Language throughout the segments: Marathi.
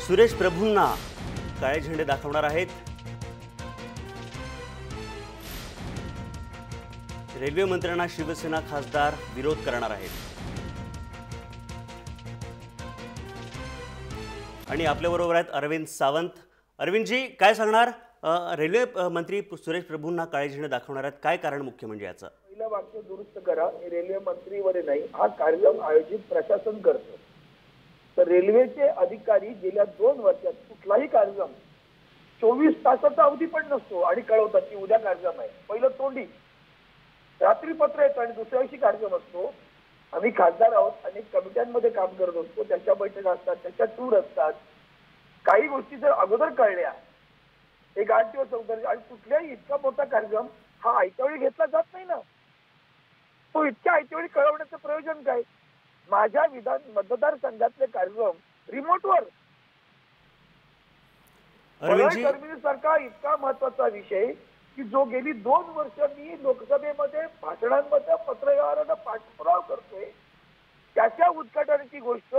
सुरेश प्रभूंना काळे झेंडे दाखवणार आहेत। रेल्वे मंत्र्यांना शिवसेना खासदार विरोध करणार आहेत। आणि आपल्याबरोबर आहेत अरविंद सावंत। अरविंदजी, काय सांगणार? रेल्वे मंत्री सुरेश प्रभूंना काळे झेंडे दाखवणार आहेत, काय कारण मुख्य म्हणजे याचं? पहिलं वाक्य दुरुस्त करा, हे रेल्वे मंत्रीवर नाही, हा कार्यक्रम आयोजित प्रशासन करतं। तर रेल्वेचे अधिकारी गेल्या 2 वर्षात कुठलाही कार्यक्रम 24 तासाचा अवधी पण नसतो आणि कळवतात की उद्या कार्यक्रम आहे। पहिलं तोंडी रात्री पत्र येतं आणि दुसऱ्या दिवशी कार्यक्रम असतो। आम्ही खासदार आहोत, अनेक कमिट्यांमध्ये काम करत असतो, त्याच्या बैठका असतात, त्याच्या टूर असतात। काही गोष्टी जर अगोदर कळल्या, एक 8 दिवस अगोदर, आणि कुठल्याही इतका मोठा कार्यक्रम हा ऐत्यावेळी घेतला जात नाही ना। तो इतक्या ऐत्यावेळी कळवण्याचं प्रयोजन काय? माझ्या मतदारसंघातले कार्यक्रम रिमोटवर, टर्मिनस सारखा इतका महत्वाचा विषय की जो गेली 2 वर्ष मी लोकसभेमध्ये भाषणांमध्ये पत्रव्यवहारांना पाठपुरावा करतोय, त्याच्या उद्घाटनाची गोष्ट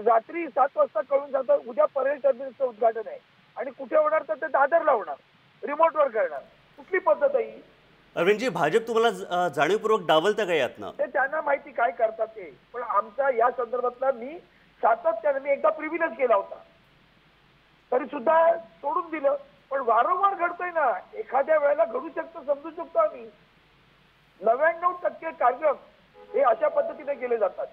रात्री 7 वाजता कळून जातं उद्या परेल टर्मिनसचं उद्घाटन आहे, आणि कुठे होणार तर ते दादरला होणार, रिमोटवर करणार। कुठली पद्धत आहे? अरविंदजी, भाजप तुम्हाला जाणीवपूर्वक डावलतं का यातनं? ते त्यांना माहिती काय करतात ते, पण आमचा या संदर्भातला मी सातत्याने, मी एकदा प्रिव्हिलेज केला होता तरी सुद्धा सोडून दिलं, पण वारंवार घडतोय ना। एखाद्या वेळेला घडू शकतं, समजू शकतो आम्ही। 99% कार्यक्रम हे अशा पद्धतीने केले जातात।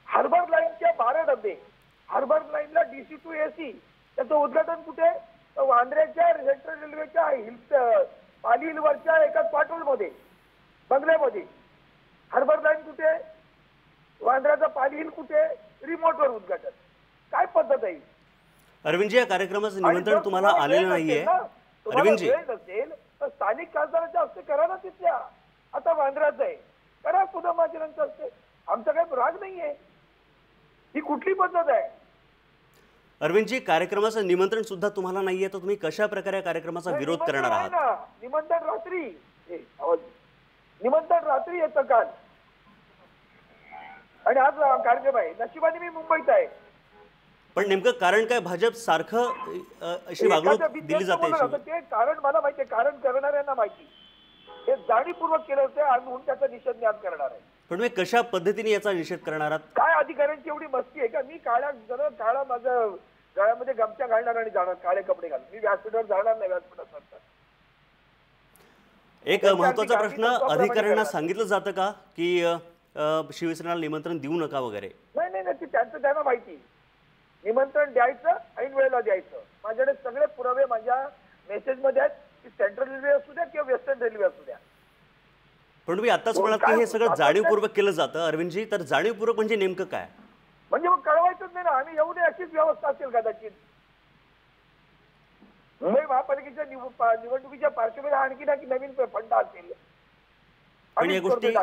हार्बर लाईनच्या 12 डबे, हार्बर लाईनला DC to AC, त्याचं उद्घाटन कुठे? वांद्र्याच्या सेंट्रल रेल्वेच्या पाली हिलवरच्या एका क्वार्टरमध्ये, बंगल्यामध्ये। हार्बर लाईन कुठे? वांद्र्याचा पाली हिल कुठे? रिमोटवर उद्घाटन। काय पद्धत आहे? अरविंदजी, या कार्यक्रमाचं निमंत्रण तुम्हाला आलेलं नाहीये? अरविंदजी, नसेल तर स्थानिक खासदाराच्या हस्ते करा ना तिथल्या। आता वांद्र्याचं आहे, करा सुदामाचरणच्या हस्ते, आमचा काही राग नाहीये। ही कुठली पद्धत आहे? अरविंदजी, कार्यक्रमाचं निमंत्रण सुद्धा तुम्हाला नाहीये, तर तुम्ही कशा प्रकारे कार्यक्रमाचा विरोध करणार आहात? निमंत्रण रात्री येतं काल, आणि आज कार्यक्रम आहे। नशिबाने मी मुंबईत आहे। पण नेमकं कारण काय? भाजप सारखं अशी वागणूक दिली जाते? ते कारण मला माहिती आहे, कारण करणाऱ्यांना माहिती, हे जाणीवपूर्वक केलं होतं आणि म्हणून त्याचा निषेध मी आज करणार आहे। पण तुम्ही कशा पद्धतीने याचा निषेध करणार आहात? काय अधिकाऱ्यांची एवढी मस्ती आहे का? मी काळा माझं गळ्यामध्ये गमछा घालणार आणि जाणार, काळे कपडे घालून मी व्यासपीठावर जाणार नाही। व्यासपीठावर एक महत्त्वाचा प्रश्न, अधिकाऱ्यांना सांगितलं जातं का की शिवसेनेला निमंत्रण देऊ नका वगैरे? नाही, त्यांचं त्यांना माहिती, निमंत्रण द्यायचं ऐन वेळेला द्यायचं। माझ्याकडे सगळे पुरावे माझ्या मेसेजमध्ये आहेत, की सेंट्रल रेल्वे असू द्या किंवा वेस्टर्न रेल्वे असू द्या। पण तुम्ही आताच म्हणालात की हे सगळं जाणीवपूर्वक केलं जातं। अरविंदजी, तर जाणीवपूर्वक म्हणजे नेमकं काय? म्हणजे मग कळवायचंच नाही ना, आम्ही येऊ नये अशीच व्यवस्था असेल कदाचित। मुंबई महापालिकेच्या निवडणुकीच्या पार्श्वभूमीवर आणखी नवीन फंड असेल, पण या गोष्टी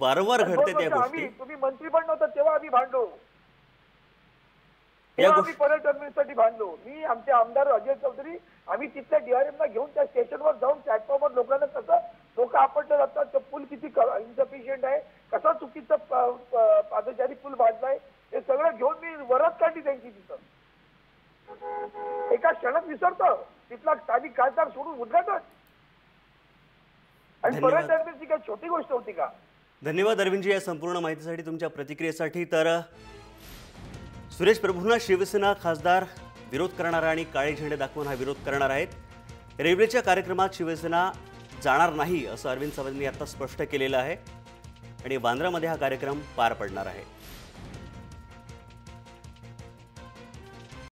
वारंवार घडते। त्या गोष्टी तुम्ही मंत्री पण नव्हता तेव्हा आम्ही भांडलो, आम्ही परेल टर्मिनससाठी भांडलो। मी, आमचे आमदार अजय चौधरी, आम्ही तिथल्या DRM ला घेऊन त्या स्टेशनवर जाऊन प्लॅटफॉर्मवर लोकांना कसं लोक आपटले जातात, तो पूल किती इन्सफिशियंट आहे, कसा चुकीचा पादचारी पूल बांधलाय, हे सगळं घेऊन मी वरात काढली त्यांची। तिथं एका क्षणात विसरतं तिथला स्थानिक खासदार सोडून उद्घाटन, आणि परेल टर्मिनसची काही छोटी गोष्ट होती का? धन्यवाद अरविंदजी या संपूर्ण माहितीसाठी, तुमच्या प्रतिक्रियेसाठी। तर सुरेश प्रभूंना शिवसेना खासदार विरोध करणार आणि काळे झेंडे दाखवून हा विरोध करणार आहेत। रेल्वेच्या कार्यक्रमात शिवसेना जाणार नाही असं अरविंद सावंत यांनी आता स्पष्ट केलेलं आहे, आणि वांद्र्यामध्ये हा कार्यक्रम पार पडणार आहे।